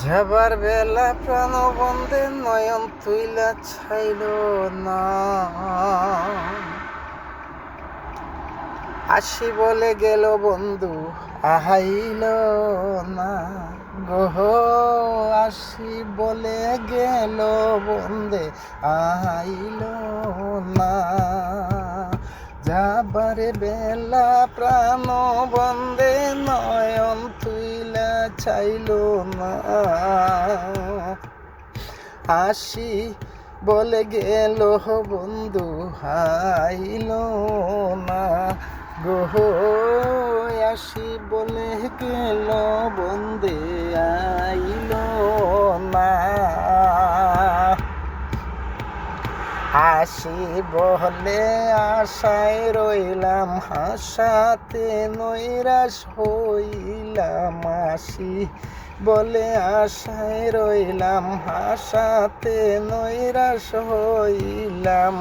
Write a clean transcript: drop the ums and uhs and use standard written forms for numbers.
যাবার বেলা প্রাণবন্ধে নয়ন তুইলা ছাইল না, আসি বলে গেল বন্ধু আহাইল না গহ, আসি বলে গেল বন্ধে আহাইল না। যাবার বেলা প্রাণ বন্ধে নয়ন তুইলা চাইল না, আসি বলে গেল বন্ধু হাইল না গো, আসি বলে গেল বন্ধে আইল না। আসি বলে আশায় রইলাম, হাসাতে নৈরাশ হইলাম। আসি বলে আশায় রইলাম, হাসাতে নৈরাশ হইলাম।